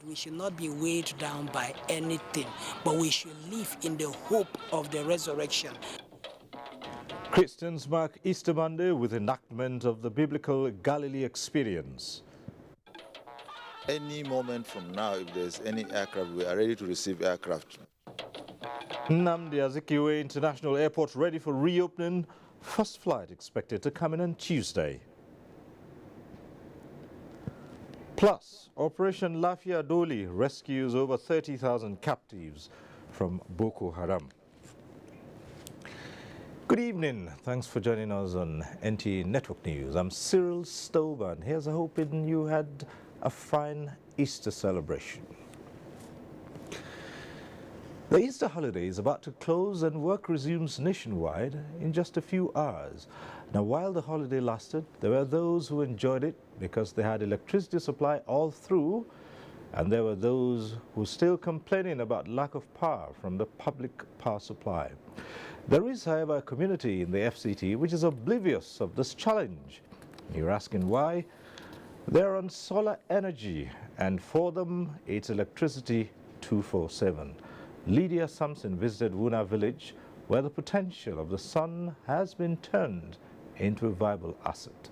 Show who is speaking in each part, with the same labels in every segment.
Speaker 1: we should not be weighed down by anything, but we should live in the hope of the resurrection.
Speaker 2: Christians mark Easter Monday with enactment of the biblical Galilee experience.
Speaker 3: Any moment from now, if there's any aircraft, we are ready to receive aircraft.
Speaker 2: Nnamdi Azikiwe International Airport ready for reopening. First flight expected to come in on Tuesday. Plus, Operation Lafiya Dole rescues over 30,000 captives from Boko Haram. Good evening. Thanks for joining us on NT Network News. I'm Cyril Stoban. Here's hoping you had a fine Easter celebration. The Easter holiday is about to close and work resumes nationwide in just a few hours. Now, while the holiday lasted, there were those who enjoyed it because they had electricity supply all through, and there were those who still complaining about lack of power from the public power supply. There is, however, a community in the FCT which is oblivious of this challenge. You're asking why? They're on solar energy, and for them, it's electricity 24/7. Lydia Sampson visited Wuna village, where the potential of the sun has been turned into a viable asset.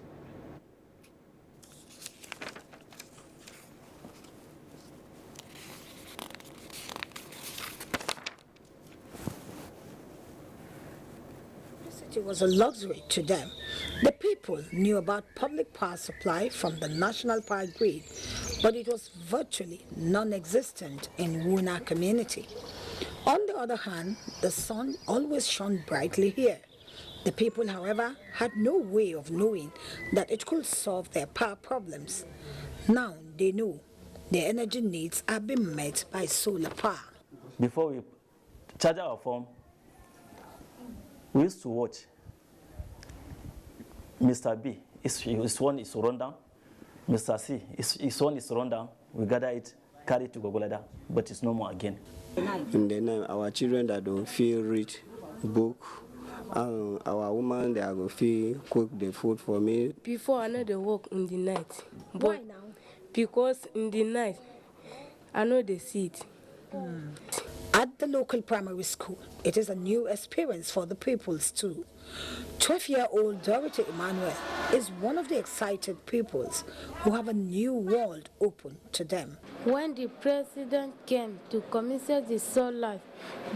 Speaker 4: It was a luxury to them. The people knew about public power supply from the national power grid, but it was virtually non-existent in Wuna community. On the other hand, the sun always shone brightly here. The people, however, had no way of knowing that it could solve their power problems. Now they know their energy needs are being met by solar power.
Speaker 5: Before we charge our phone, we used to watch Mr. B, his one is run down. Mr. C, his one is run down. We gather it, carry it to Gogolada, but it's no more again.
Speaker 6: In the night, our children that don't feel read book, our woman they are going to cook the food for me.
Speaker 7: Before I know they work in the night.
Speaker 4: Why now?
Speaker 7: Because in the night, I know they see it.
Speaker 4: At the local primary school, it is a new experience for the pupils too. 12-year-old Dorothy Emmanuel is one of the excited pupils who have a new world open to them.
Speaker 8: When the president came to commission the solar,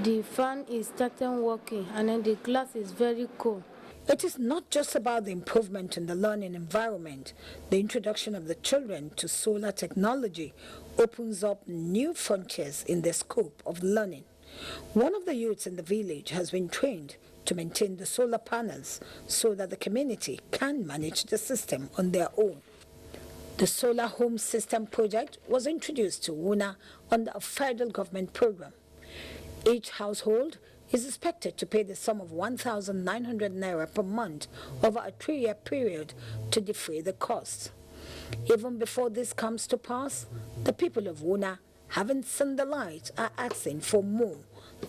Speaker 8: the fan is starting working and then the class is very cool.
Speaker 4: It is not just about the improvement in the learning environment. The introduction of the children to solar technology opens up new frontiers in the scope of learning. One of the youths in the village has been trained to maintain the solar panels so that the community can manage the system on their own. The Solar Home System project was introduced to Wuna under a federal government program. Each household is expected to pay the sum of 1,900 naira per month over a 3-year period to defray the costs. Even before this comes to pass, the people of Wuna, having seen the light, are asking for more,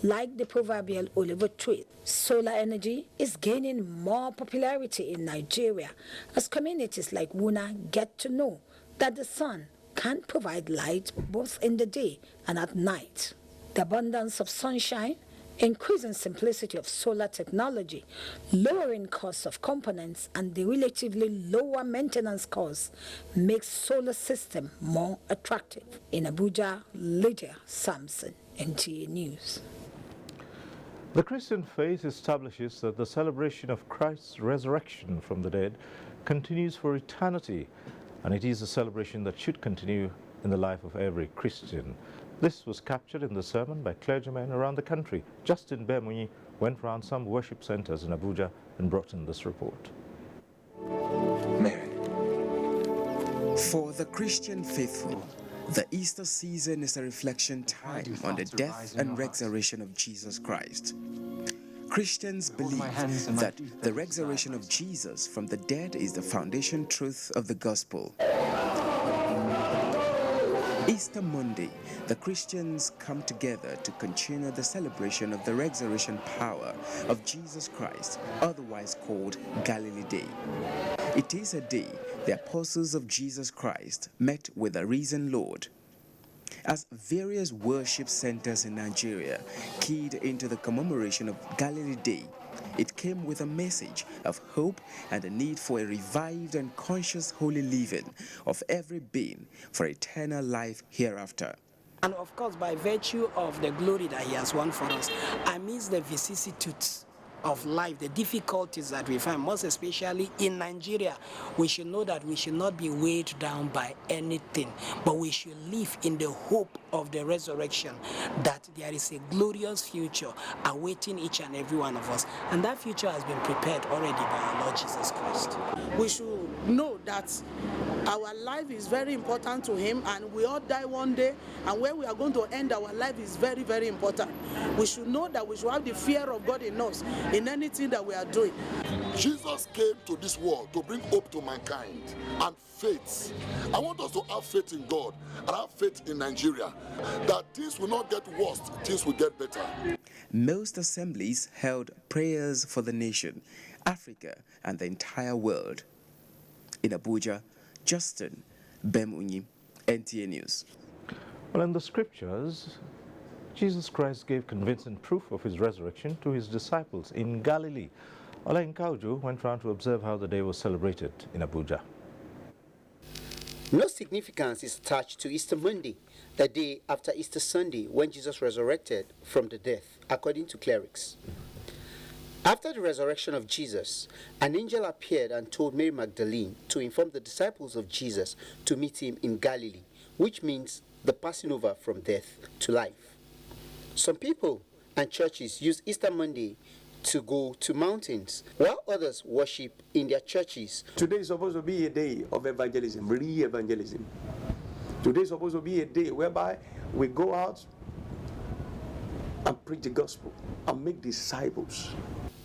Speaker 4: like the proverbial olive tree. Solar energy is gaining more popularity in Nigeria as communities like Wuna get to know that the sun can provide light both in the day and at night. The abundance of sunshine, increasing simplicity of solar technology, lowering costs of components, and the relatively lower maintenance costs makes solar system more attractive. In Abuja, Lydia Sampson, NTA News.
Speaker 2: The Christian faith establishes that the celebration of Christ's resurrection from the dead continues for eternity, and it is a celebration that should continue in the life of every Christian. This was captured in the sermon by clergymen around the country. Justin Bemunyi went round some worship centers in Abuja and brought in this report.
Speaker 9: Mary. For the Christian faithful, the Easter season is a reflection time on the death and resurrection of Jesus Christ. Christians believe that the resurrection of Jesus from the dead is the foundation truth of the gospel. Easter Monday, the Christians come together to continue the celebration of the resurrection power of Jesus Christ, otherwise called Galilee Day. It is a day the apostles of Jesus Christ met with the risen Lord. As various worship centers in Nigeria keyed into the commemoration of Galilee Day, it came with a message of hope and the need for a revived and conscious holy living of every being for eternal life hereafter.
Speaker 1: And of course, by virtue of the glory that he has won for us, amidst the vicissitudes of life, the difficulties that we find, most especially in Nigeria, we should know that we should not be weighed down by anything, but we should live in the hope of the resurrection, that there is a glorious future awaiting each and every one of us. And that future has been prepared already by our Lord Jesus Christ.
Speaker 10: We should know that our life is very important to him, and we all die one day, and where we are going to end our life is very, very important. We should know that we should have the fear of God in us in anything that we are doing.
Speaker 11: Jesus came to this world to bring hope to mankind and faith. I want us to have faith in God and have faith in Nigeria, that things will not get worse, things will get better.
Speaker 9: Most assemblies held prayers for the nation, Africa, and the entire world. In Abuja, Justin Bemunyi, NTA News.
Speaker 2: Well, in the scriptures, Jesus Christ gave convincing proof of his resurrection to his disciples in Galilee. Olain Kaujo went round to observe how the day was celebrated in Abuja.
Speaker 12: No significance is attached to Easter Monday, the day after Easter Sunday when Jesus resurrected from the death, according to clerics. After the resurrection of Jesus, an angel appeared and told Mary Magdalene to inform the disciples of Jesus to meet him in Galilee, which means the passing over from death to life. Some people and churches use Easter Monday to go to mountains, while others worship in their churches.
Speaker 6: Today is supposed to be a day of evangelism, re-evangelism. Today is supposed to be a day whereby we go out and preach the gospel and make disciples.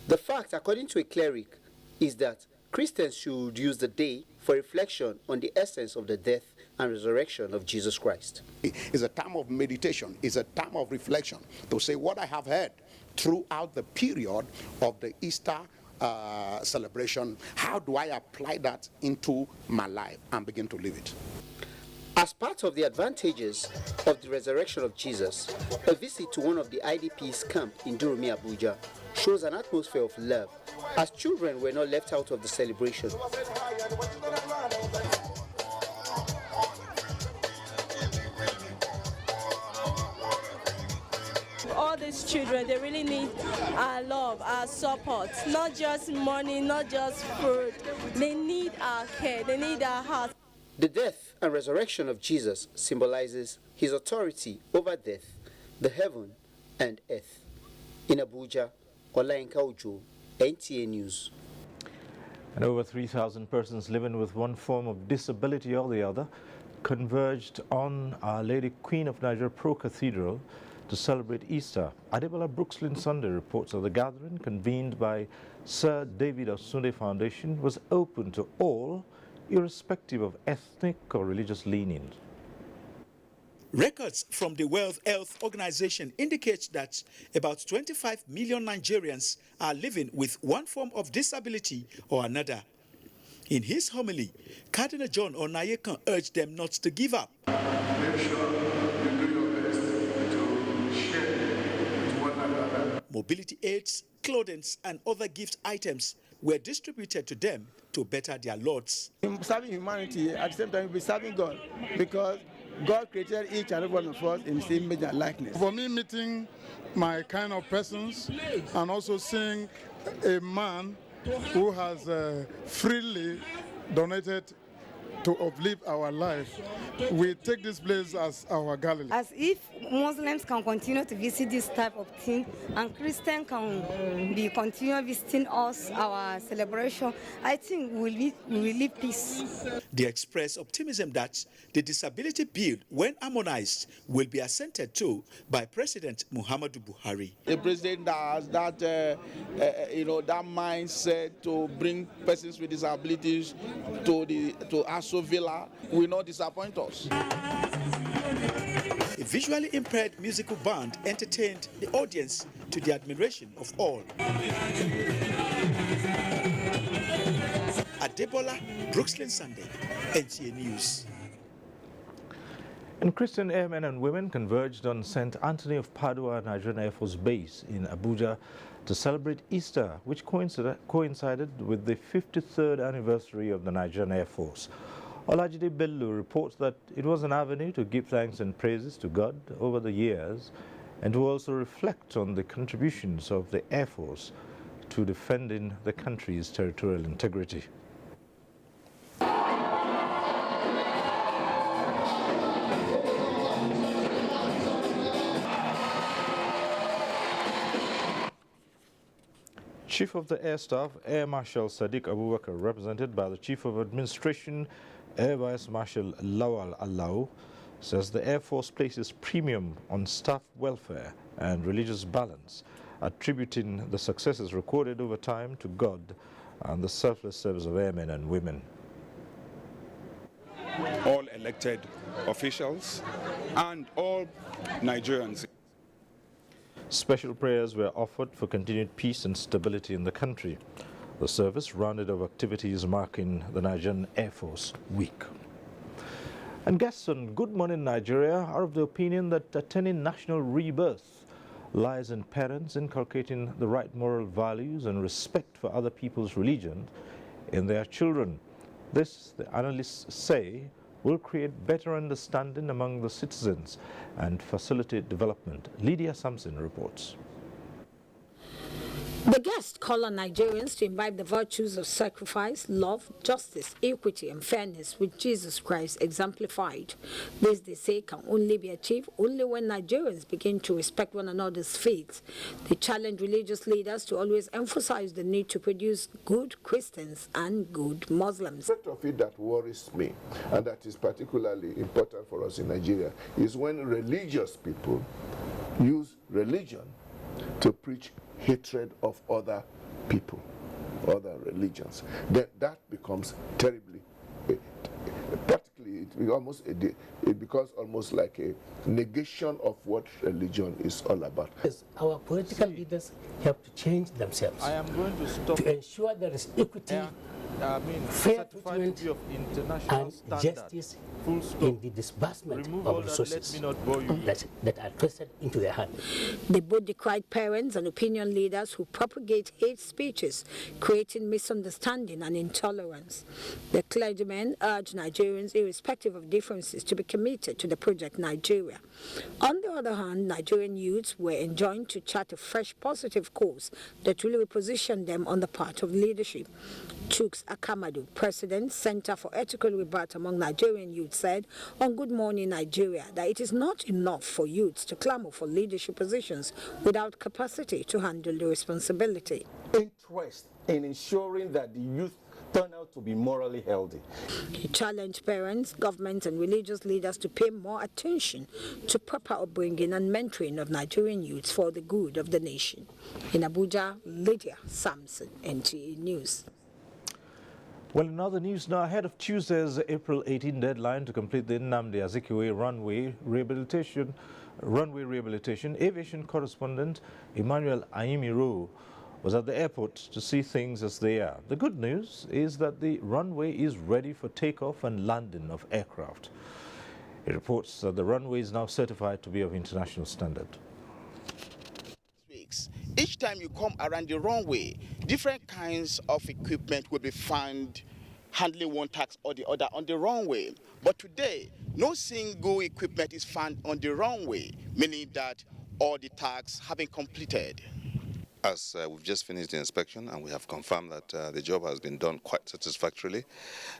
Speaker 12: The fact, according to a cleric, is that Christians should use the day for reflection on the essence of the death and resurrection of Jesus Christ.
Speaker 13: It's a time of meditation. It's a time of reflection to say what I have heard throughout the period of the Easter celebration. How do I apply that into my life and begin to live it?
Speaker 12: As part of the advantages of the resurrection of Jesus, a visit to one of the IDP's camp in Durumi, Abuja, shows an atmosphere of love, as children were not left out of the celebration.
Speaker 7: All these children, they really need our love, our support, not just money, not just food. They need our care, they need our heart.
Speaker 12: The death and resurrection of Jesus symbolizes his authority over death, the heaven and earth. In Abuja, Olain Kaujo, NTA News.
Speaker 2: And over 3,000 persons living with one form of disability or the other converged on Our Lady Queen of Nigeria Pro Cathedral to celebrate Easter. Adebola Brookslyn Sunday reports of the gathering, convened by Sir David Osunde Foundation, was open to all, irrespective of ethnic or religious leanings.
Speaker 14: Records from the World Health Organization indicate that about 25 million Nigerians are living with one form of disability or another. In his homily, Cardinal John Onayekan urged them not to give up.
Speaker 15: Make sure you do your best to share with one another.
Speaker 14: Mobility aids, clothing, and other gift items were distributed to them to better their lots.
Speaker 16: In serving humanity, at the same time, we'll be serving God, because God created each and every one of us in the same image and likeness.
Speaker 17: For me, meeting my kind of persons and also seeing a man who has freely donated to uplift our life, we take this place as our Galilee.
Speaker 18: As if Muslims can continue to visit this type of thing and Christians can continue visiting us, our celebration, I think we will live peace.
Speaker 14: They express optimism that the disability bill, when harmonized, will be assented to by President Muhammadu Buhari.
Speaker 19: A president that has that, that mindset to bring persons with disabilities to Aso Villa will not disappoint us.
Speaker 14: A visually impaired musical band entertained the audience to the admiration of all. Adebola Brookslyn Sunday, NTA News.
Speaker 2: And Christian airmen and women converged on St. Anthony of Padua Nigerian Air Force Base in Abuja to celebrate Easter, which coincided with the 53rd anniversary of the Nigerian Air Force. Olajide Bello reports that it was an avenue to give thanks and praises to God over the years and to also reflect on the contributions of the Air Force to defending the country's territorial integrity. Chief of the Air Staff, Air Marshal Sadiq Abubakar, represented by the Chief of Administration, Air Vice Marshal Lawal Alao, says the Air Force places premium on staff welfare and religious balance, attributing the successes recorded over time to God and the selfless service of airmen and women.
Speaker 20: All elected officials and all Nigerians.
Speaker 2: Special prayers were offered for continued peace and stability in the country. The service rounded off activities marking the Nigerian Air Force Week. And guests on Good Morning Nigeria are of the opinion that attaining national rebirth lies in parents inculcating the right moral values and respect for other people's religion in their children. This, the analysts say, will create better understanding among the citizens and facilitate development. Lydia Sampson reports.
Speaker 4: The guests call on Nigerians to imbibe the virtues of sacrifice, love, justice, equity, and fairness which Jesus Christ exemplified. This, they say, can only be achieved only when Nigerians begin to respect one another's faiths. They challenge religious leaders to always emphasize the need to produce good Christians and good Muslims.
Speaker 21: The aspect of it that worries me, and that is particularly important for us in Nigeria, is when religious people use religion to preach hatred of other people, other religions. That becomes terribly, practically, it becomes almost like a negation of what religion is all about.
Speaker 22: Yes, our political leaders have to change themselves.
Speaker 2: I am going to stop
Speaker 22: to ensure there is equity, fair treatment, and justice in the disbursement of resources that are trusted into their hands.
Speaker 4: They both decried parents and opinion leaders who propagate hate speeches, creating misunderstanding and intolerance. The clergymen urged Nigerians, irrespective of differences, to be committed to the Project Nigeria. On the other hand, Nigerian youths were enjoined to chart a fresh positive course that will reposition them on the path of leadership. Chuks Akamadu, President, Center for Ethical Rebirth among Nigerian youth, said on Good Morning Nigeria that it is not enough for youths to clamor for leadership positions without capacity to handle the responsibility.
Speaker 23: Interest in ensuring that the youth turn out to be morally healthy.
Speaker 4: He challenged parents, governments, and religious leaders to pay more attention to proper upbringing and mentoring of Nigerian youths for the good of the nation. In Abuja, Lydia Sampson, NTA News.
Speaker 2: Well, in other news now, ahead of Tuesday's April 18 deadline to complete the Nnamdi Azikiwe runway rehabilitation, aviation correspondent Emmanuel Ayimiro was at the airport to see things as they are. The good news is that the runway is ready for takeoff and landing of aircraft. He reports that the runway is now certified to be of international standard.
Speaker 24: Each time you come around the runway, different kinds of equipment will be found handling one task or the other on the runway. But today, no single equipment is found on the runway, meaning that all the tasks have been completed.
Speaker 25: As we've just finished the inspection and we have confirmed that the job has been done quite satisfactorily,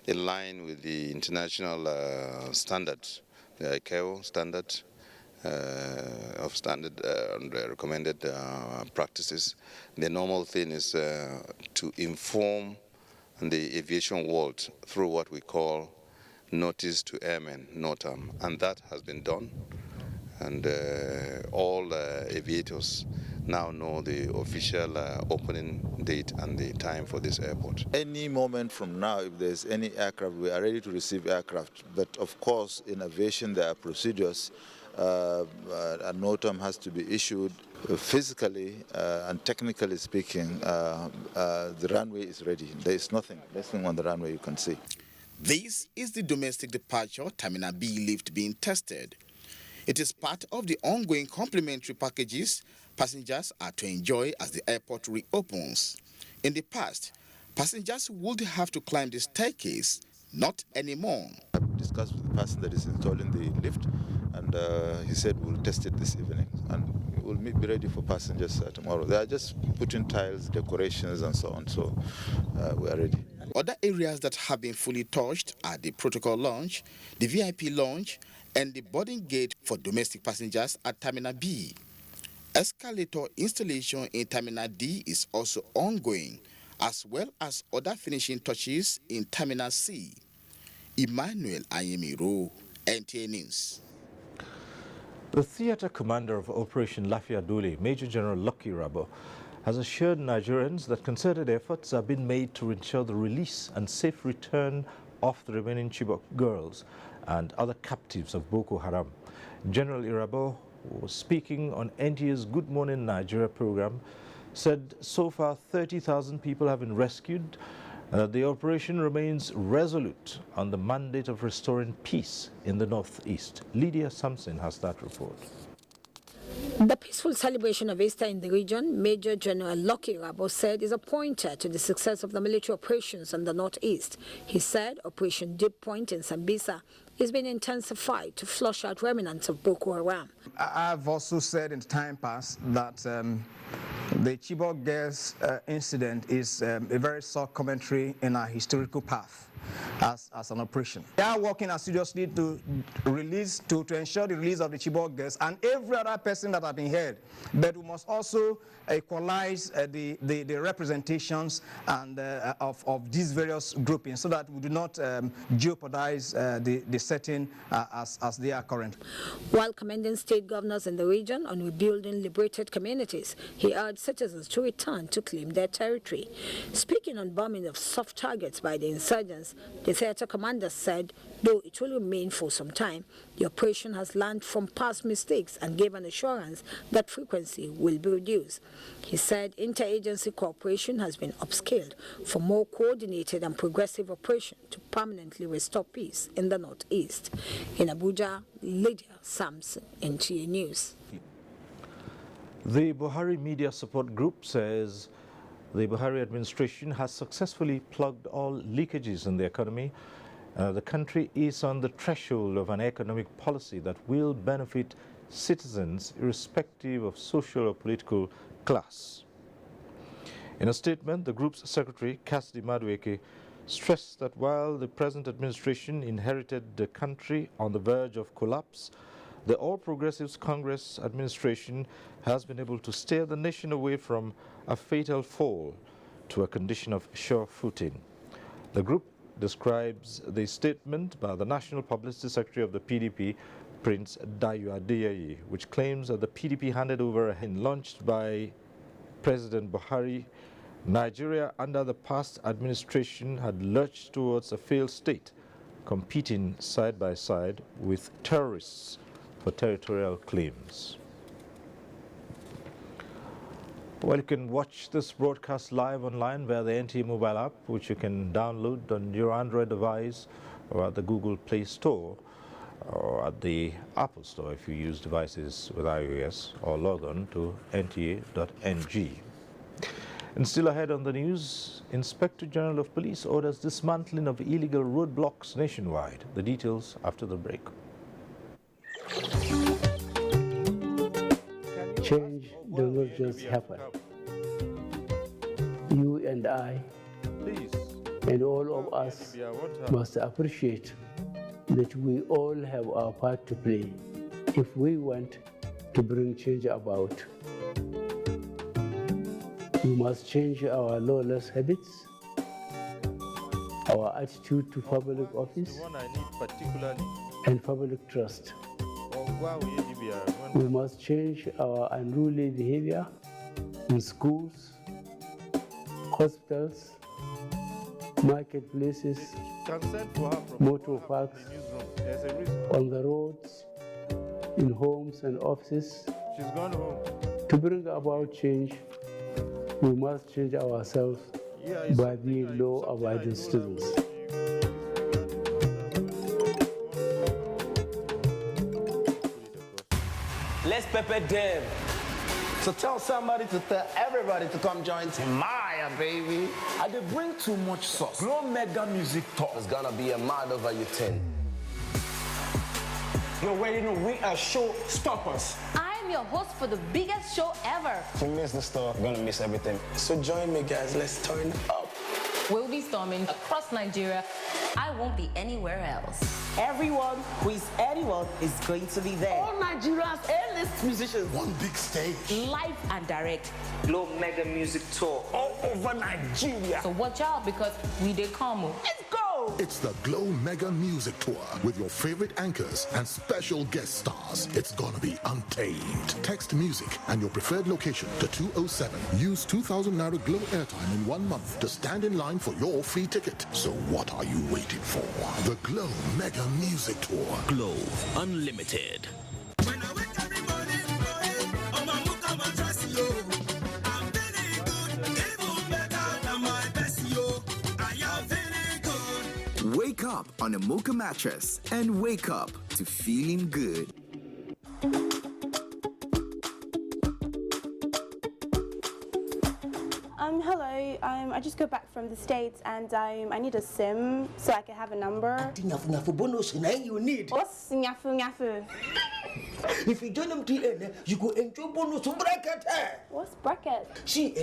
Speaker 25: in line with the international standards, the ICAO standard, of standard and recommended practices. The normal thing is to inform the aviation world through what we call notice to airmen, NOTAM, and that has been done. And all aviators now know the official opening date and the time for this airport.
Speaker 3: Any moment from now, if there's any aircraft, we are ready to receive aircraft. But of course, in aviation, there are procedures. A NOTAM has to be issued. Physically and technically speaking, the runway is ready. There is nothing on the runway you can see.
Speaker 24: This is the domestic departure Terminal B lift being tested. It is part of the ongoing complimentary packages passengers are to enjoy as the airport reopens. In the past, passengers would have to climb the staircase, not anymore.
Speaker 3: I've discussed with the person that is installing the lift, and he said we'll test it this evening and we'll be ready for passengers tomorrow. They are just putting tiles, decorations and so on, so we are ready.
Speaker 24: Other areas that have been fully touched are the protocol lounge, the VIP lounge, and the boarding gate for domestic passengers at Terminal B. Escalator installation in Terminal D is also ongoing, as well as other finishing touches in Terminal C. Emmanuel Ayemiro, NTA News.
Speaker 2: The theatre commander of Operation Lafiya Dole, Major General Lucky Rabo, has assured Nigerians that concerted efforts have been made to ensure the release and safe return of the remaining Chibok girls and other captives of Boko Haram. General Irabo was speaking on NTA's Good Morning Nigeria program, said so far 30,000 people have been rescued. The operation remains resolute on the mandate of restoring peace in the northeast. Lydia Sampson has that report.
Speaker 4: The peaceful celebration of Easter in the region, Major General Lucky Rabo said, is a pointer to the success of the military operations in the northeast. He said Operation Deep Point in Sambisa is being intensified to flush out remnants of Boko Haram.
Speaker 1: I've also said in time past that the Chibok girls incident is a very soft commentary in our historical path as an operation. They are working assiduously to ensure the release of the Chibok girls and every other person that have been held. But we must also equalize the representations and of these various groupings so that we do not jeopardize the setting as they are currently.
Speaker 4: While commending state governors in the region on rebuilding liberated communities, he urged citizens to return to claim their territory. Speaking on bombing of soft targets by the insurgents, the theatre commander said, though it will remain for some time, the operation has learned from past mistakes and gave an assurance that frequency will be reduced. He said interagency cooperation has been upscaled for more coordinated and progressive operation to permanently restore peace in the northeast. In Abuja, Lydia Sampson, NTA News.
Speaker 2: The Buhari Media Support Group says the Buhari administration has successfully plugged all leakages in the economy. The country is on the threshold of an economic policy that will benefit citizens irrespective of social or political class. In a statement, the group's secretary, Cassidy Madueke, stressed that while the present administration inherited the country on the verge of collapse, the All Progressives Congress administration has been able to steer the nation away from a fatal fall to a condition of sure footing. The group describes the statement by the National Publicity Secretary of the PDP, Prince Dayo Adeyeye, which claims that the PDP handed over and launched by President Buhari. Nigeria under the past administration had lurched towards a failed state, competing side by side with terrorists for territorial claims. Well, you can watch this broadcast live online via the NTA mobile app, which you can download on your Android device or at the Google Play Store or at the Apple Store if you use devices with iOS, or log on to nta.ng. And still ahead on the news, Inspector General of Police orders dismantling of illegal roadblocks nationwide. The details after the break.
Speaker 5: Change does not just happen. You and I, and all of us, must appreciate that we all have our part to play if we want to bring change about. We must change our lawless habits, our attitude to public office, and public trust. We must change our unruly behavior in schools, hospitals, marketplaces, motor parks, on the roads, in homes and offices. To bring about change, we must change ourselves by being law-abiding citizens.
Speaker 6: let's pepper them. So tell somebody to tell everybody to come join Timaya, baby.
Speaker 8: I did bring too much sauce. Glow Mega Music Talk.
Speaker 6: It's gonna be a mad over your 10.
Speaker 8: You already know we are showstoppers.
Speaker 9: I'm your host for the biggest show ever.
Speaker 6: If you miss the store, you're gonna miss everything. So join me, guys. Let's turn up.
Speaker 9: We'll be storming across Nigeria. I won't be anywhere else.
Speaker 10: Everyone who is anyone is going to be there. All Nigeria's A-list musicians.
Speaker 8: One big stage.
Speaker 9: Live and direct.
Speaker 10: Glow Mega Music Tour all over Nigeria.
Speaker 9: So watch out because we dey come.
Speaker 10: Let's go!
Speaker 11: It's the Glow Mega Music Tour with your favorite anchors and special guest stars. It's gonna be untamed. Text music and your preferred location to 207. Use 2,000 Naira Glow airtime in 1 month to stand in line for your free ticket. So what are you waiting for? The Glow Mega Music Tour.
Speaker 26: Glow Unlimited.
Speaker 27: Wake up on a Mocha mattress and wake up to feeling good.
Speaker 28: Hello. I just got back from the States and I need a SIM so I can have a number.
Speaker 10: You need.
Speaker 28: What's nyafu nyafu?
Speaker 10: If you join MTN, you go enjoy bonus bracket.
Speaker 28: What's bracket?
Speaker 10: See,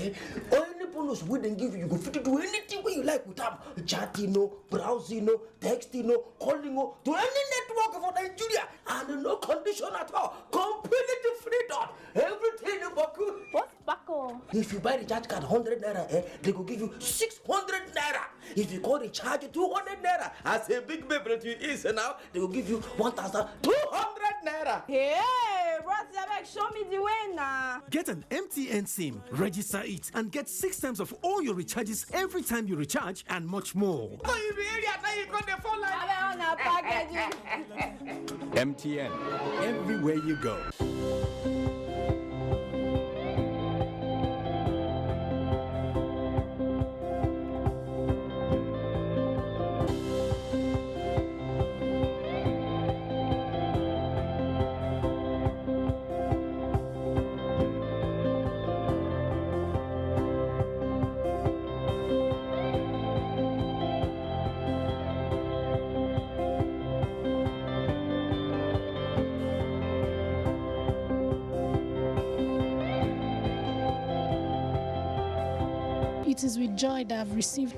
Speaker 10: any bonus we then give you, you go fit to do anything where you like with them. Chatting, browsing, texting, calling, to any network for Nigeria. And no condition at all. Completely free dot. Everything in Baku.
Speaker 28: What's Baku?
Speaker 10: If you buy the charge card 100 naira, they go give you 600 naira. If you call the charge 200 naira, as a big baby to you is now, they will give you 1,200 naira.
Speaker 28: Hey, brother, show me the way now.
Speaker 29: Get an MTN SIM, register it, and get 6 times of all your recharges every time you recharge, and much more.
Speaker 26: MTN, everywhere you go.
Speaker 30: It is with joy that I've received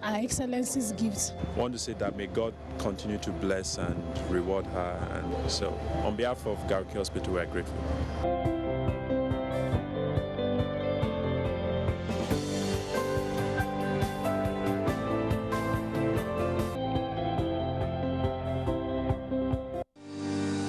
Speaker 30: Our Excellency's gifts.
Speaker 31: I want to say that may God continue to bless and reward her. And so, on behalf of Garki Hospital, we are grateful.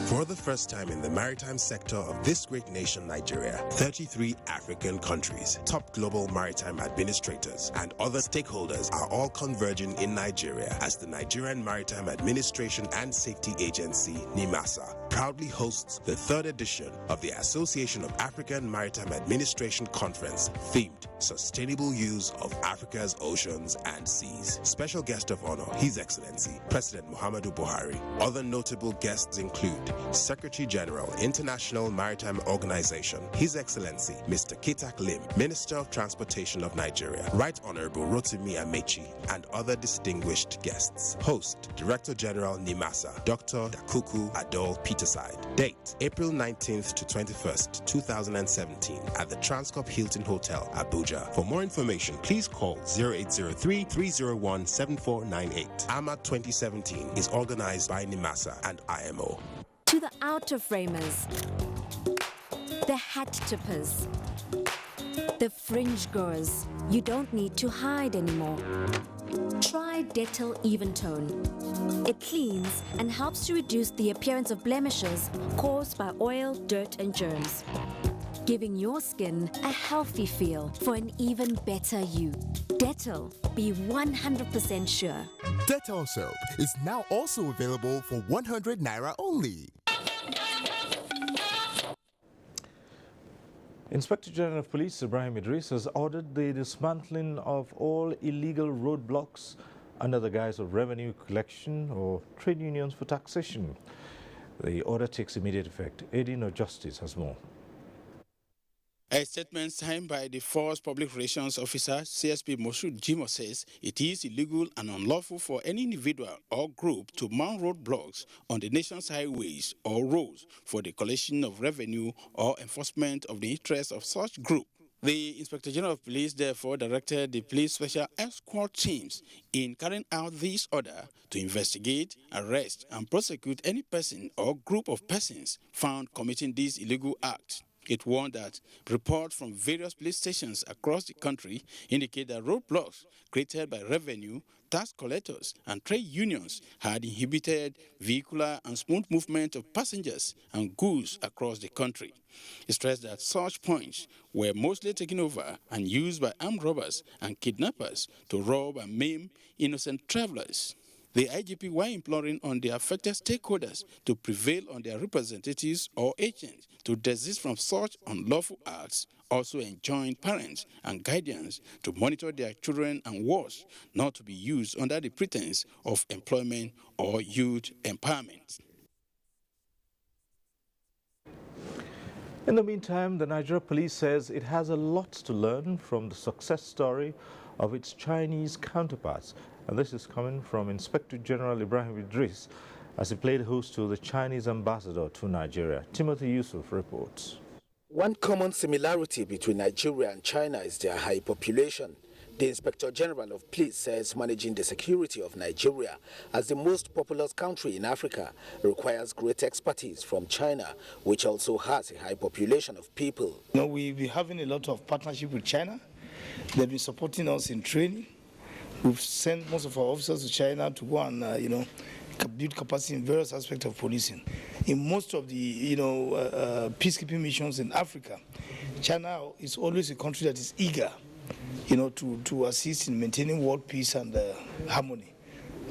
Speaker 32: For the first time in the maritime sector of this great nation, Nigeria, 33 African countries, top global maritime administrators, and other stakeholders are all converging in Nigeria as the Nigerian Maritime Administration and Safety Agency, NIMASA, proudly hosts the 3rd edition of the Association of African Maritime Administration Conference, themed Sustainable Use of Africa's Oceans and Seas. Special guest of honor, His Excellency, President Muhammadu Buhari. Other notable guests include Secretary General, International Maritime Organization, His Excellency, Mr. Kitak Lim, Minister of Transportation of Nigeria, Right Honorable Rotimi Amechi, and other distinguished guests. Host, Director General NIMASA, Dr. Dakuku Adol Peterside. Date, April 19th to 21st, 2017, at the Transcorp Hilton Hotel, Abuja. For more information, please call 0803-301-7498. AMA 2017 is organized by NIMASA and IMO.
Speaker 33: To the outer framers, the hat tippers, the fringe goers, you don't need to hide anymore. Try Dettol Even Tone. It cleans and helps to reduce the appearance of blemishes caused by oil, dirt, and germs, giving your skin a healthy feel for an even better you. Dettol, be 100% sure.
Speaker 34: Dettol soap is now also available for 100 naira only.
Speaker 2: Inspector General of Police Ibrahim Idris has ordered the dismantling of all illegal roadblocks under the guise of revenue collection or trade unions for taxation. The order takes immediate effect. Edin Justice has more.
Speaker 7: A statement signed by the Force Public Relations Officer, CSP Moshood Jimo, says it is illegal and unlawful for any individual or group to mount roadblocks on the nation's highways or roads for the collection of revenue or enforcement of the interests of such group. The Inspector General of Police therefore directed the police special escort teams in carrying out this order to investigate, arrest, and prosecute any person or group of persons found committing this illegal act. It warned that reports from various police stations across the country indicate that roadblocks created by revenue, tax collectors, and trade unions had inhibited vehicular and smooth movement of passengers and goods across the country. It stressed that such points were mostly taken over and used by armed robbers and kidnappers to rob and maim innocent travelers. The IGP were imploring on the affected stakeholders to prevail on their representatives or agents to desist from such unlawful acts, also enjoined parents and guardians to monitor their children and worse, not to be used under the pretense of employment or youth empowerment.
Speaker 2: In the meantime, the Nigeria police says it has a lot to learn from the success story of its Chinese counterparts. And this is coming from Inspector General Ibrahim Idris as he played host to the Chinese ambassador to Nigeria. Timothy Yusuf reports.
Speaker 12: One common similarity between Nigeria and China is their high population. The Inspector General of Police says managing the security of Nigeria as the most populous country in Africa requires great expertise from China, which also has a high population of people.
Speaker 13: We've been having a lot of partnership with China. They've been supporting us in training. We've sent most of our officers to China to go and, build capacity in various aspects of policing. In most of the, peacekeeping missions in Africa, China is always a country that is eager, to assist in maintaining world peace and harmony.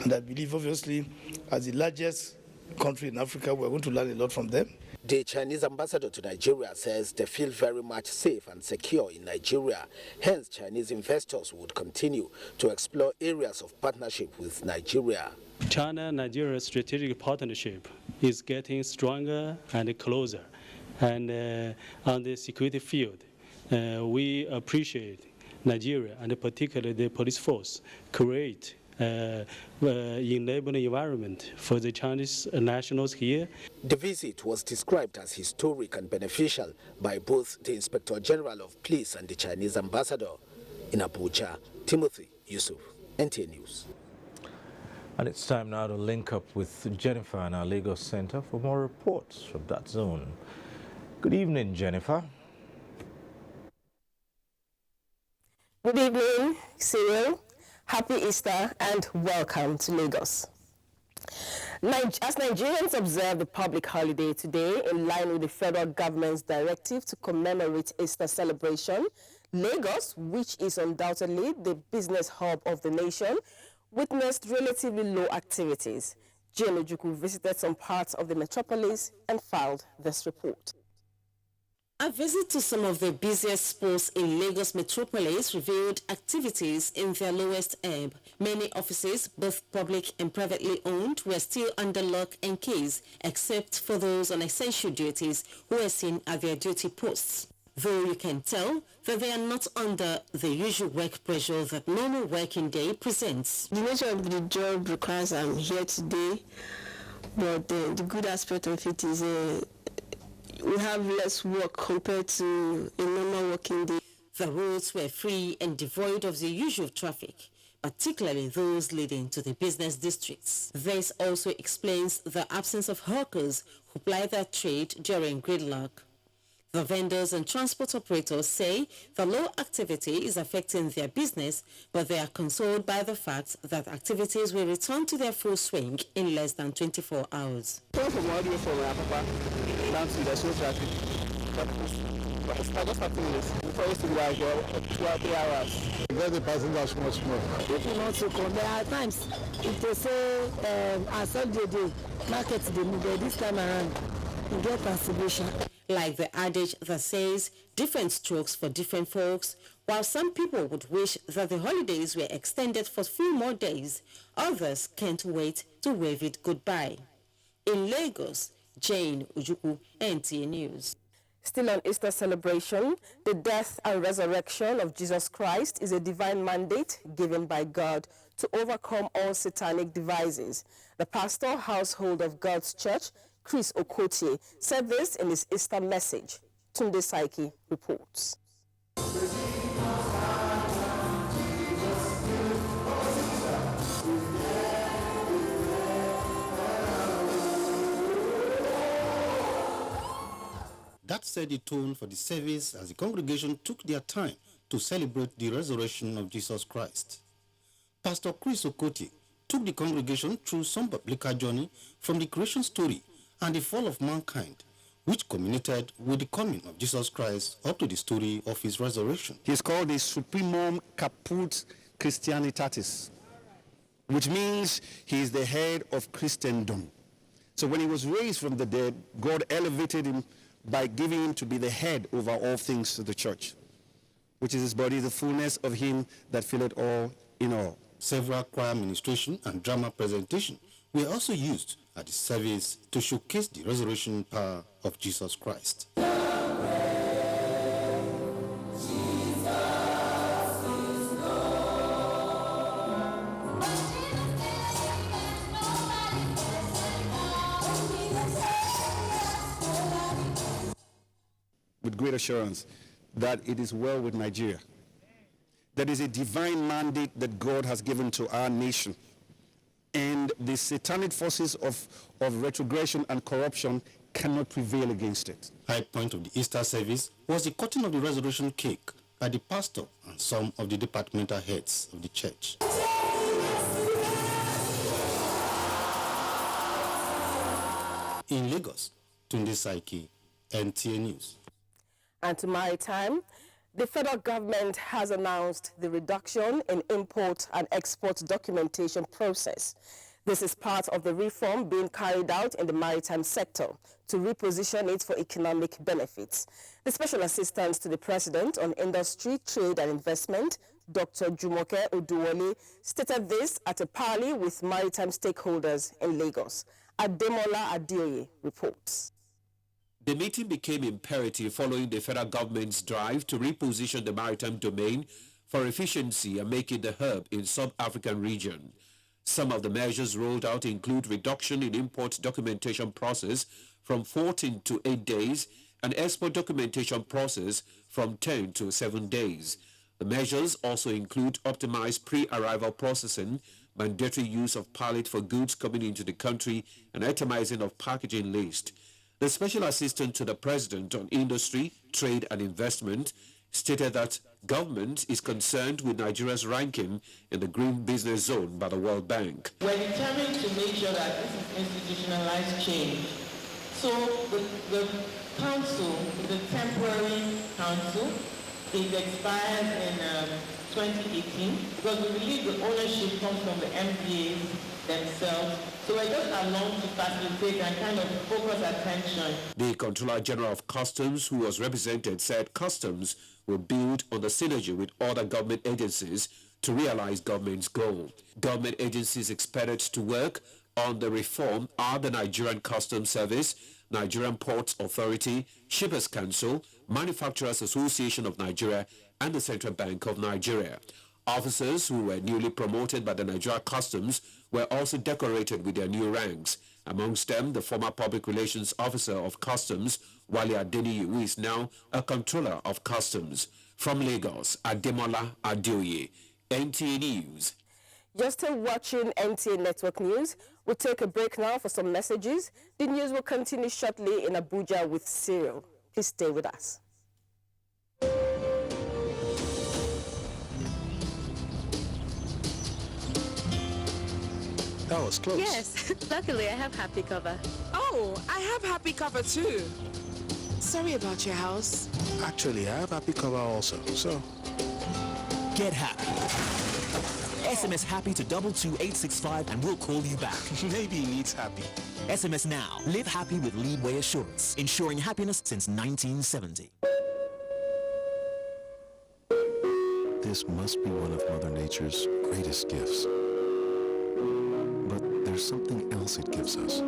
Speaker 13: And I believe, obviously, as the largest country in Africa, we're going to learn a lot from them.
Speaker 12: The Chinese ambassador to Nigeria says they feel very much safe and secure in Nigeria. Hence, Chinese investors would continue to explore areas of partnership with Nigeria.
Speaker 14: China-Nigeria strategic partnership is getting stronger and closer. And on the security field, we appreciate Nigeria, and particularly the police force, create enabling environment for the Chinese nationals here.
Speaker 12: The visit was described as historic and beneficial by both the Inspector General of Police and the Chinese ambassador. In Abuja, Timothy Yusuf, NTA News.
Speaker 2: And it's time now to link up with Jennifer in our Lagos Center for more reports from that zone. Good evening, Jennifer.
Speaker 15: Good evening, Cyril. Happy Easter and welcome to Lagos. As Nigerians observe the public holiday today in line with the federal government's directive to commemorate Easter celebration, Lagos, which is undoubtedly the business hub of the nation, witnessed relatively low activities. Jane Ojukwu visited some parts of the metropolis and filed this report. A visit to some of the busiest spots in Lagos metropolis revealed activities in their lowest ebb. Many offices, both public and privately owned, were still under lock and keys, except for those on essential duties who were seen at their duty posts. Though you can tell that they are not under the usual work pressure that normal working day presents.
Speaker 16: The nature of the job requires I'm here today, but the good aspect of it is we have less work compared to a normal working day.
Speaker 15: The roads were free and devoid of the usual traffic, particularly those leading to the business districts. This also explains the absence of hawkers who ply their trade during gridlock. The vendors and transport operators say the low activity is affecting their business, but they are consoled by the fact that activities will return to their full swing in less than 24 hours.
Speaker 16: There's no traffic. It's not 30 minutes. Before used to be like 2 or 3 hours.
Speaker 17: Because the passengers much more.
Speaker 16: If you want to come, there are times if they say I saw the market this time around, you get consideration.
Speaker 15: Like the adage that says, different strokes for different folks, while some people would wish that the holidays were extended for a few more days, others can't wait to wave it goodbye. In Lagos,
Speaker 1: Jane Ujuku, NTA News.
Speaker 15: Still on Easter celebration, the death and resurrection of Jesus Christ is a divine mandate given by God to overcome all satanic devices. The pastor household of God's Church, Chris Okotie, said this in his Easter message. Tunde Saiki reports.
Speaker 3: That set the tone for the service as the congregation took their time to celebrate the resurrection of Jesus Christ. Pastor Chris Okotie took the congregation through some biblical journey from the creation story and the fall of mankind, which culminated with the coming of Jesus Christ up to the story of his resurrection.
Speaker 4: He is called the Supremum Caput Christianitatis, which means he is the head of Christendom. So when he was raised from the dead, God elevated him by giving him to be the head over all things to the church, which is his body, the fullness of him that filleth all in all.
Speaker 3: Several choir ministration and drama presentation were also used at the service to showcase the resurrection power of Jesus Christ.
Speaker 4: With great assurance that it is well with Nigeria. That is a divine mandate that God has given to our nation. And the satanic forces of retrogression and corruption cannot prevail against it.
Speaker 3: High point of the Easter service was the cutting of the resurrection cake by the pastor and some of the departmental heads of the church. In Lagos, Tunde Saiki, NTA News.
Speaker 15: And to Maritime, the federal government has announced the reduction in import and export documentation process. This is part of the reform being carried out in the maritime sector to reposition it for economic benefits. The Special Assistant to the President on Industry, Trade and Investment, Dr. Jumoke Oduwole, stated this at a parley with maritime stakeholders in Lagos. Ademola Adeoye reports.
Speaker 5: The meeting became imperative following the federal government's drive to reposition the maritime domain for efficiency and make it the hub in sub-African region. Some of the measures rolled out include reduction in import documentation process from 14 to 8 days and export documentation process from 10 to 7 days. The measures also include optimized pre-arrival processing, mandatory use of pallet for goods coming into the country, and itemizing of packaging list. The Special Assistant to the President on Industry, Trade and Investment stated that government is concerned with Nigeria's ranking in the Green Business Zone by the World Bank.
Speaker 6: We're determined to make sure that this is institutionalized change. So the council is a temporary council. It expires in 2018 because we believe the ownership comes from the MPAs themselves. So we're just along to facilitate and kind of focus attention.
Speaker 5: The Controller General of Customs, who was represented, said customs will build on the synergy with other government agencies to realize government's goal. Government agencies expected to work on the reform are the Nigerian Customs Service, Nigerian Ports Authority, Shippers Council, Manufacturers Association of Nigeria, and the Central Bank of Nigeria. Officers who were newly promoted by the Nigeria Customs were also decorated with their new ranks. Amongst them, the former Public Relations Officer of Customs, Wale Adeniyi, who is now a Controller of Customs. From Lagos, Ademola Adeoye, NTA News.
Speaker 15: You're still watching NTA Network News. We'll take a break now for some messages. The news will continue shortly in Abuja with Cyril. Please stay with us.
Speaker 8: That was close.
Speaker 18: Yes, luckily I have happy cover.
Speaker 19: Oh, I have happy cover too. Sorry about your house.
Speaker 8: Actually, I have happy cover also, so.
Speaker 26: Get happy. SMS happy to 22865 and we'll call you back.
Speaker 8: Maybe he needs happy.
Speaker 26: SMS now. Live happy with Leadway Assurance, ensuring happiness since 1970.
Speaker 20: This must be one of Mother Nature's greatest gifts. But there's something else it gives us.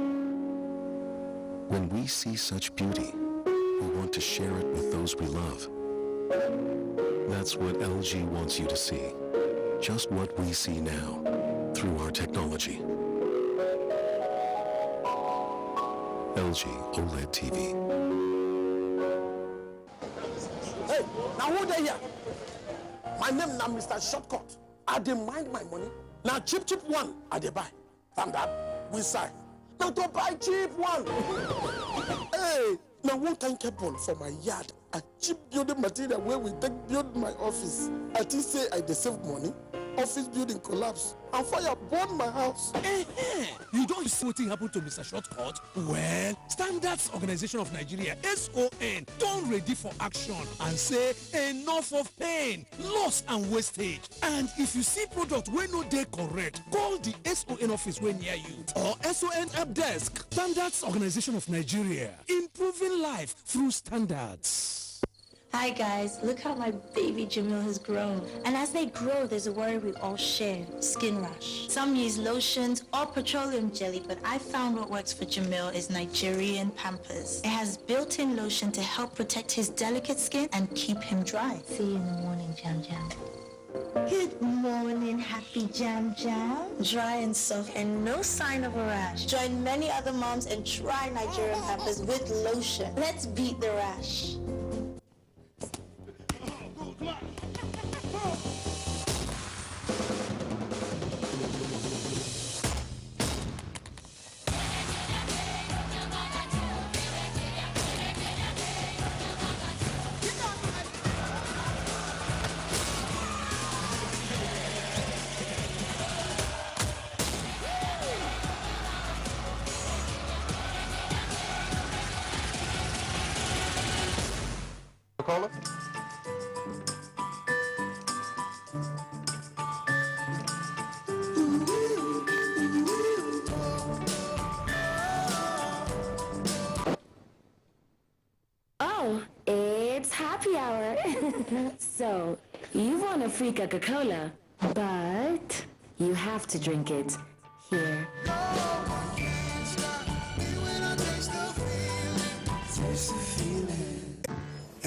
Speaker 20: When we see such beauty, we want to share it with those we love. That's what LG wants you to see. Just what we see now through our technology. LG OLED TV.
Speaker 9: Hey, now who they here? My name now Mr. Shortcut. I dey mind my money. Now cheap one I dey buy. From that, we sign. Now to buy cheap one. Hey, now one kind cable for my yard. A cheap building material where we take build my office. I think say I dey save money. Office building collapse and fire burn my house.
Speaker 10: You don't see what happened to Mr. Shortcut? Well, Standards Organization of Nigeria, SON, don't ready for action and say enough of pain, loss and wastage. And if you see product where no dey correct, call the SON office when near you or SON help desk. Standards Organization of Nigeria, improving life through standards.
Speaker 11: Hi guys, look how my baby Jamil has grown. And as they grow, there's a worry we all share, skin rash. Some use lotions or petroleum jelly, but I found what works for Jamil is Nigerian Pampers. It has built-in lotion to help protect his delicate skin and keep him dry. See you in the morning, Jam Jam. Good morning, happy Jam Jam. Dry and soft and no sign of a rash. Join many other moms and try Nigerian Pampers with lotion. Let's beat the rash.
Speaker 9: Caller?
Speaker 21: Oh, it's happy hour. So, you want a free Coca-Cola, but you have to drink it here.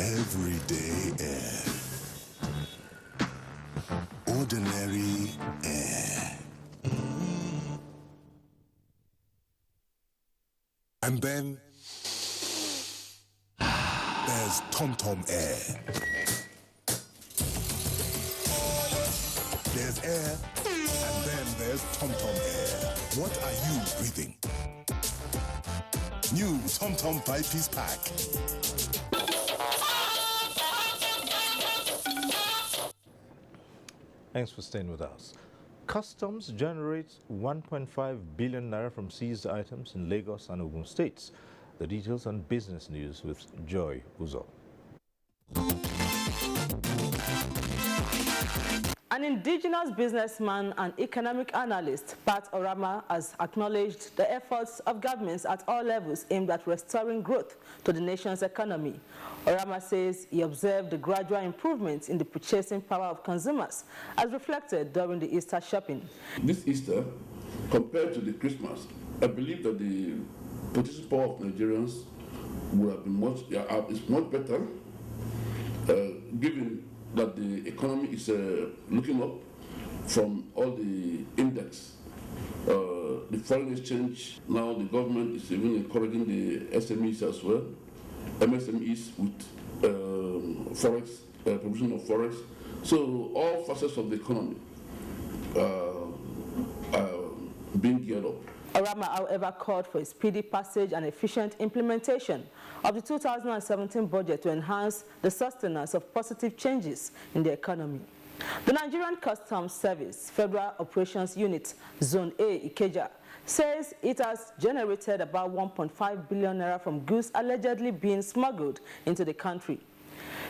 Speaker 22: Everyday air. Ordinary air. And then there's TomTom air. There's air, and then there's TomTom air. What are you breathing? New TomTom 5-piece pack.
Speaker 2: Thanks for staying with us. Customs generates 1.5 billion naira from seized items in Lagos and Ogun states. The details on Business News with Joy Uzo.
Speaker 23: An indigenous businessman and economic analyst, Pat Orama, has acknowledged the efforts of governments at all levels aimed at restoring growth to the nation's economy. Orama says he observed the gradual improvements in the purchasing power of consumers, as reflected during the Easter shopping.
Speaker 24: This Easter, compared to the Christmas, I believe that the purchasing power of Nigerians would have been much better, given that the economy is looking up from all the index. The foreign exchange, now the government is even encouraging the SMEs as well, MSMEs with forex, provision of forex. So all facets of the economy are being geared up.
Speaker 23: Orama, however, called for a speedy passage and efficient implementation of the 2017 budget to enhance the sustenance of positive changes in the economy. The Nigerian Customs Service Federal Operations Unit, Zone A, Ikeja, says it has generated about 1.5 billion naira from goods allegedly being smuggled into the country.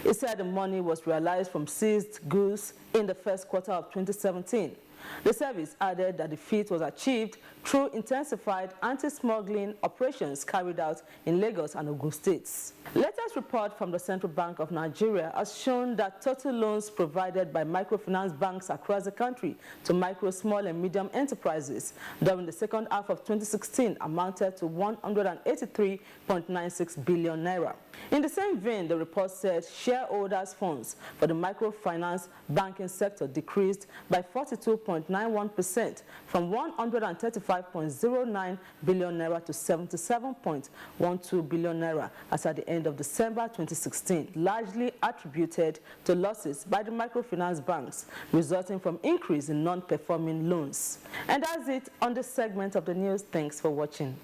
Speaker 23: It said the money was realized from seized goods in the first quarter of 2017. The service added that the feat was achieved through intensified anti-smuggling operations carried out in Lagos and Ogun states. Latest report from the Central Bank of Nigeria has shown that total loans provided by microfinance banks across the country to micro, small and medium enterprises during the second half of 2016 amounted to 183.96 billion naira. In the same vein, the report said shareholders' funds for the microfinance banking sector decreased by 42.91% from 135.09 billion naira to 77.12 billion naira as at the end of December 2016, largely attributed to losses by the microfinance banks resulting from increase in non-performing loans. And that's it on this segment of the news. Thanks for watching.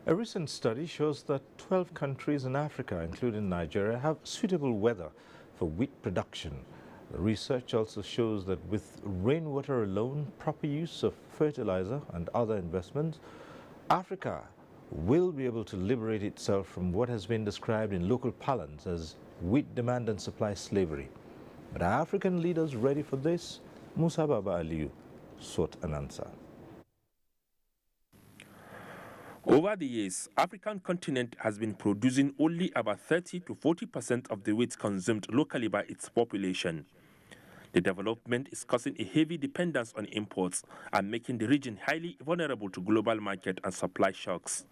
Speaker 2: A recent study shows that 12 countries in Africa, including Nigeria, have suitable weather for wheat production. The research also shows that with rainwater alone, proper use of fertilizer and other investments, Africa will be able to liberate itself from what has been described in local parlance as wheat demand and supply slavery. But are African leaders ready for this? Musa Baba Aliyu sought an answer.
Speaker 7: Over the years, African continent has been producing only about 30 to 40% of the wheat consumed locally by its population. The development is causing a heavy dependence on imports and making the region highly vulnerable to global market and supply shocks.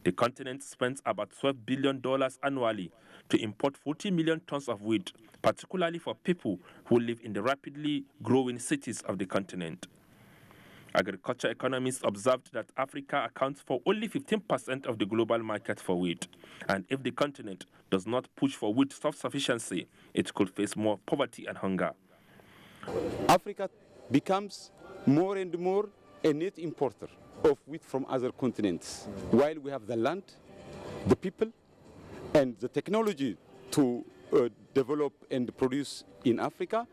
Speaker 7: The continent spends about $12 billion annually to import 40 million tons of wheat, particularly for people who live in the rapidly growing cities of the continent. Agriculture economists observed that Africa accounts for only 15% of the global market for wheat, and if the continent does not push for wheat self-sufficiency, it could face more poverty and hunger.
Speaker 12: Africa becomes more and more a net importer of wheat from other continents, while we have the land, the people, and the technology to develop and produce in Africa.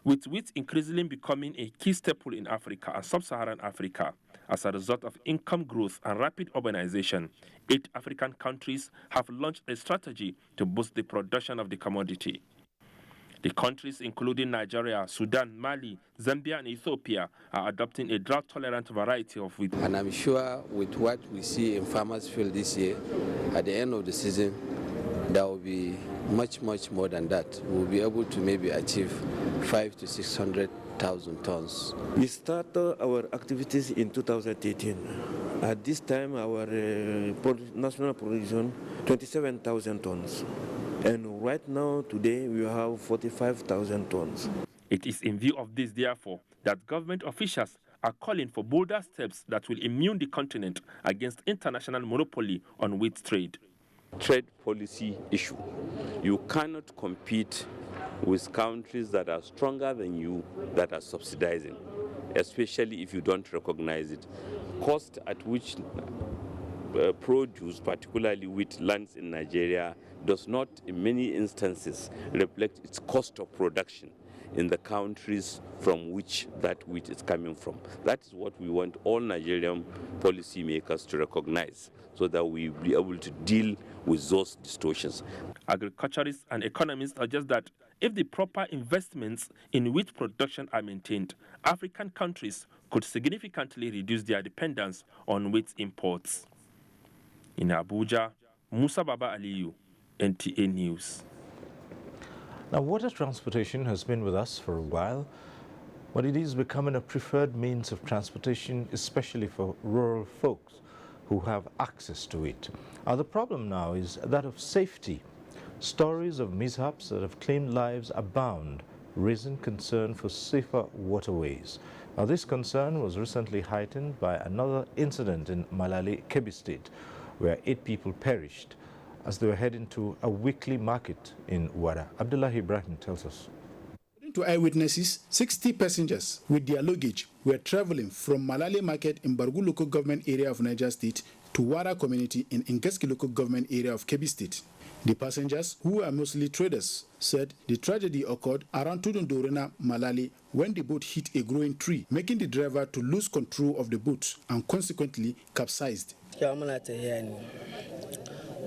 Speaker 7: With wheat increasingly becoming a key staple in Africa and sub-Saharan Africa as a result of income growth and rapid urbanization, 8 African countries have launched a strategy to boost the production of the commodity. The countries, including Nigeria, Sudan, Mali, Zambia, and Ethiopia, are adopting a drought-tolerant variety of wheat.
Speaker 13: And I'm sure with what we see in farmers' field this year, at the end of the season, there will be much more than that. We'll be able to maybe achieve 500 to 600,000 tons.
Speaker 14: We started our activities in 2018. At this time, our national production 27,000 tons. And right now, today, we have 45,000 tons.
Speaker 7: It is in view of this, therefore, that government officials are calling for bolder steps that will immune the continent against international monopoly on wheat trade.
Speaker 12: Trade policy issue. You cannot compete with countries that are stronger than you that are subsidizing, especially if you don't recognize it. Cost at which produce, particularly wheat, lands in Nigeria does not, in many instances, reflect its cost of production in the countries from which that wheat is coming from. That is what we want all Nigerian policymakers to recognize, so that we will be able to deal with those distortions.
Speaker 7: Agriculturists and economists suggest that if the proper investments in wheat production are maintained, African countries could significantly reduce their dependence on wheat imports. In Abuja, Musa Baba Aliyu, NTA News.
Speaker 2: Now, water transportation has been with us for a while, but it is becoming a preferred means of transportation, especially for rural folks who have access to it. The problem now is that of safety. Stories of mishaps that have claimed lives abound, raising concern for safer waterways. Now, this concern was recently heightened by another incident in Malali, Kebbi State, where 8 people perished as they were heading to a weekly market in Wada. Abdullah Ibrahim tells us.
Speaker 17: According to eyewitnesses, 60 passengers with their luggage were traveling from Malali Market in Bargu local government area of Niger State to Wada community in Ngeski local government area of Kebbi State. The passengers, who are mostly traders, said the tragedy occurred around Tudundorena, Malali, when the boat hit a growing tree, making the driver to lose control of the boat and consequently capsized.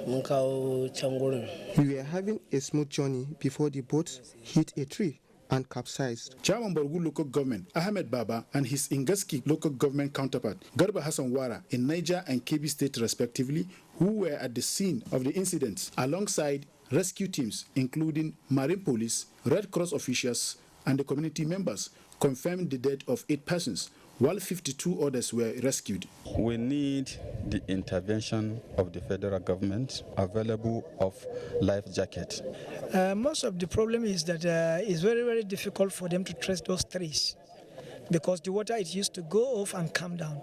Speaker 1: We were having a smooth journey before the boat hit a tree and capsized.
Speaker 17: Chairman Borgu local government Ahmed Baba and his Ingaski local government counterpart Garba Hassan Wara in Niger and Kebbi State respectively, who were at the scene of the incident alongside rescue teams including Marine Police, Red Cross officials and the community members, confirmed the death of 8 persons, while 52 others were rescued.
Speaker 3: We need the intervention of the federal government, available of life jacket.
Speaker 4: Most of the problem is that it's very, very difficult for them to trace those trees because the water it used to go off and come down.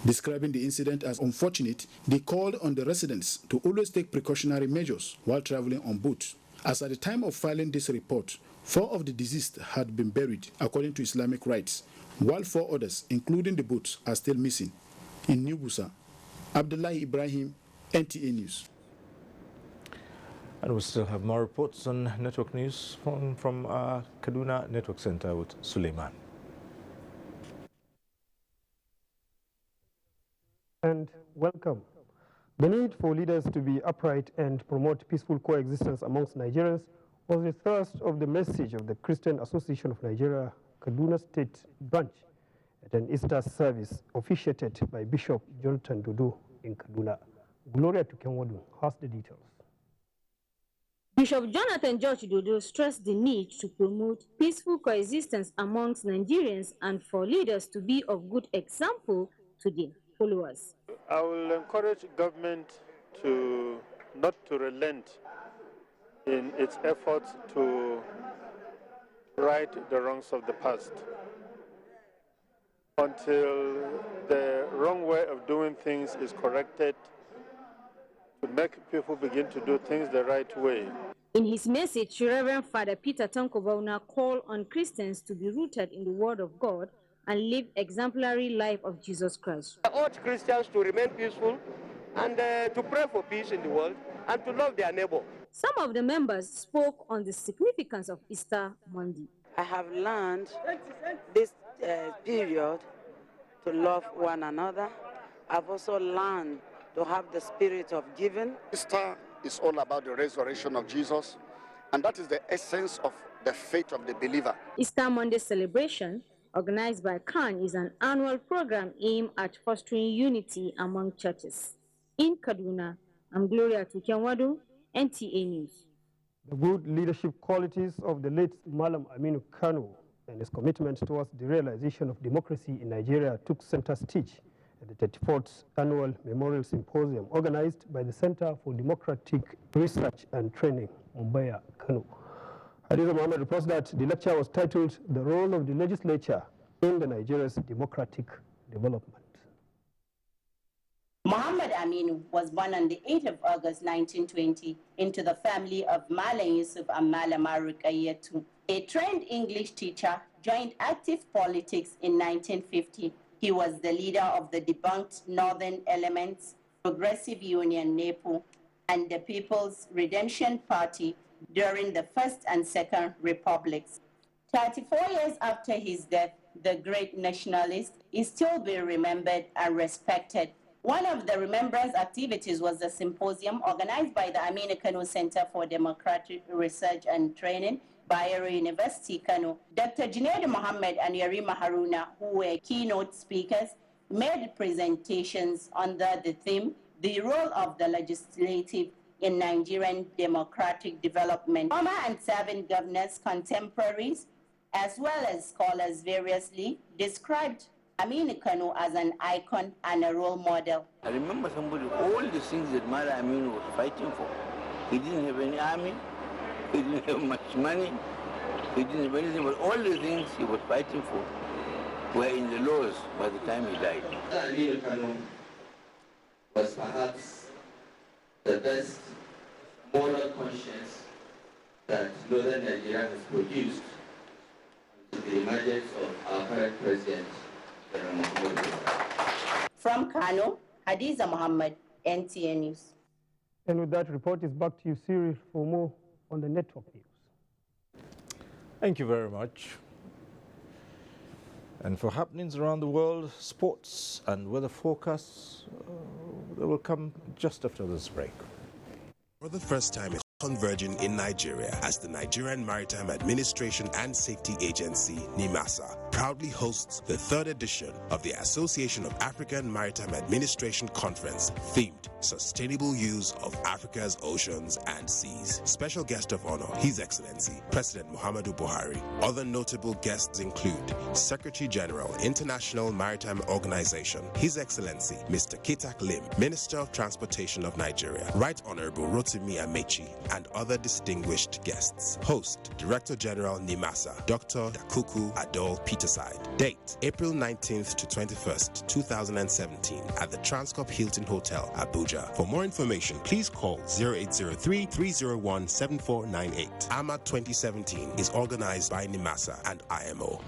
Speaker 17: Describing the incident as unfortunate, they called on the residents to always take precautionary measures while traveling on boats. As at the time of filing this report, 4 of the deceased had been buried according to Islamic rites, while 4 others, including the boats, are still missing. In New Busa, Abdullahi Ibrahim, NTA News.
Speaker 2: And we still have more reports on network news from Kaduna Network Center with Suleiman.
Speaker 6: And welcome. The need for leaders to be upright and promote peaceful coexistence amongst Nigerians was the thrust of the message of the Christian Association of Nigeria Kaduna State branch at an Easter service officiated by Bishop Jonathan Dodo in Kaduna. Gloria Tukenwadu has the details.
Speaker 16: Bishop Jonathan George Dodo stressed the need to promote peaceful coexistence amongst Nigerians and for leaders to be of good example to their followers.
Speaker 25: I will encourage government not to relent in its efforts to right the wrongs of the past until the wrong way of doing things is corrected, to make people begin to do things the right way.
Speaker 16: In his message, Reverend Father Peter Tankobauna called on Christians to be rooted in the Word of God and live exemplary life of Jesus Christ.
Speaker 27: I urge Christians to remain peaceful and to pray for peace in the world and to love their neighbor.
Speaker 16: Some of the members spoke on the significance of Easter Monday.
Speaker 28: I have learned this period to love one another. I've also learned to have the spirit of giving.
Speaker 29: Easter is all about the resurrection of Jesus, and that is the essence of the faith of the believer.
Speaker 16: Easter Monday celebration, organized by CAN, is an annual program aimed at fostering unity among churches. In Kaduna, I'm Gloria Tukenwadu, NTA News.
Speaker 6: The good leadership qualities of the late Malam Aminu Kano and his commitment towards the realization of democracy in Nigeria took center stage at the 34th Annual Memorial Symposium organized by the Center for Democratic Research and Training, Mumbai, Kano. Hadiza Mohammed reports that the lecture was titled The Role of the Legislature in the Nigeria's Democratic Development.
Speaker 30: Muhammad Aminu was born on the 8th of August 1920 into the family of Malam Yusuf and Malama Ruqayyatu. A trained English teacher, joined active politics in 1950. He was the leader of the debunked Northern Elements, Progressive Union NEPU, and the People's Redemption Party during the First and Second Republics. 34 years after his death, the great nationalist is still being remembered and respected. One of the remembrance activities was the symposium organized by the Aminu Kano Center for Democratic Research and Training, Bayero University, Kano. Dr. Junaid Mohammed and Yarima Haruna, who were keynote speakers, made presentations under the theme, The Role of the Legislative in Nigerian Democratic Development. Former and serving governors, contemporaries, as well as scholars variously described Aminu Kano as an icon and a role model.
Speaker 31: I remember all the things that Mara Aminu was fighting for. He didn't have any army, he didn't have much money, he didn't have anything, but all the things he was fighting for were in the laws by the time he died.
Speaker 32: Aminu Kano was perhaps the best moral conscience that Northern Nigeria has produced to the emergence of our current president.
Speaker 30: From Kano, Hadiza Mohammed, NTA News.
Speaker 6: And with that report is back to you, Cyril, for more on the network news.
Speaker 2: Thank you very much. And for happenings around the world, sports and weather forecasts, they will come just after this break.
Speaker 5: For the first time, converging in Nigeria as the Nigerian Maritime Administration and Safety Agency, NIMASA, proudly hosts the 3rd edition of the Association of African Maritime Administration Conference, themed Sustainable Use of Africa's Oceans and Seas. Special guest of honor, His Excellency, President Muhammadu Buhari. Other notable guests include Secretary General, International Maritime Organization, His Excellency, Mr. Kitak Lim, Minister of Transportation of Nigeria, Right Honorable Rotimi Amechi, and other distinguished guests. Host, Director General NIMASA, Dr. Dakuku Adol Peterside. Date, April 19th to 21st, 2017, at the Transcorp Hilton Hotel, Abuja. For more information, please call 0803-301-7498. AMA 2017 is organized by NIMASA and IMO.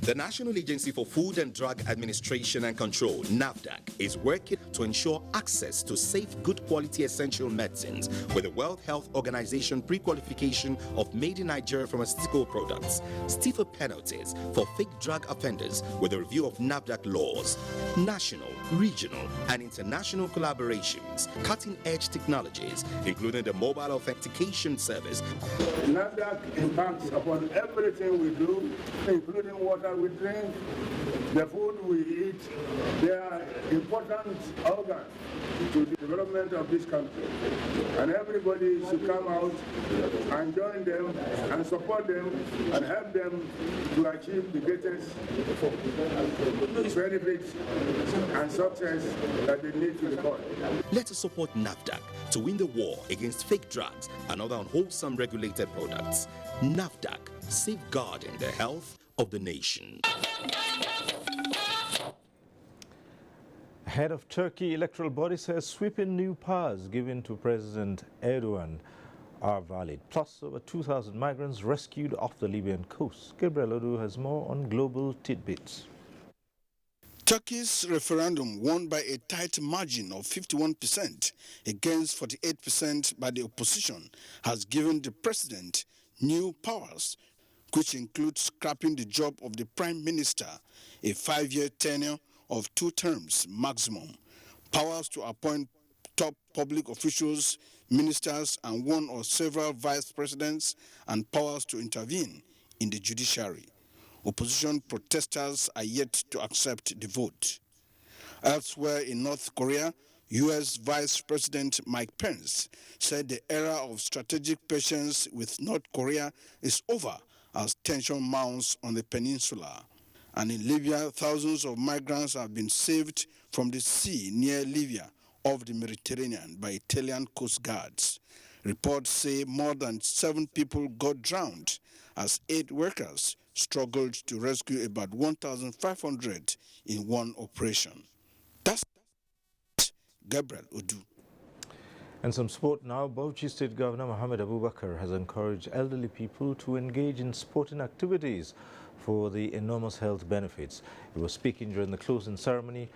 Speaker 8: The National Agency for Food and Drug Administration and Control, NAFDAC, is working to ensure access to safe, good quality essential medicines with the World Health Organization pre-qualification of made in Nigeria pharmaceutical products, stiffer penalties for fake drug offenders with a review of NAFDAC laws, national, regional, and international collaborations, cutting-edge technologies, including the mobile authentication service.
Speaker 9: NAFDAC impacts upon everything we do, including water we drink, the food we eat. They are important organs to the development of this country. And everybody should come out and join them and support them and help them to achieve the greatest benefits and success that they need to record.
Speaker 8: Let us support NAFDAC to win the war against fake drugs and other unwholesome regulated products. NAFDAC, safeguarding the health of the nation.
Speaker 2: Head of Turkey electoral body says sweeping new powers given to President Erdogan are valid. Plus, over 2,000 migrants rescued off the Libyan coast. Gabriel Odu has more on global tidbits.
Speaker 10: Turkey's referendum won by a tight margin of 51% against 48% by the opposition has given the president new powers, which includes scrapping the job of the prime minister, a 5-year tenure of 2 terms maximum, powers to appoint top public officials, ministers, and 1 or several vice presidents, and powers to intervene in the judiciary. Opposition protesters are yet to accept the vote. Elsewhere in North Korea, U.S. Vice President Mike Pence said the era of strategic patience with North Korea is over as tension mounts on the peninsula. And in Libya, thousands of migrants have been saved from the sea near Libya off the Mediterranean by Italian coast guards. Reports say more than 7 people got drowned as 8 workers struggled to rescue about 1,500 in one operation. That's Gabriel Odu.
Speaker 2: And some sport now. Bauchi State Governor Mohammed Abubakar has encouraged elderly people to engage in sporting activities for the enormous health benefits. He was speaking during the closing ceremony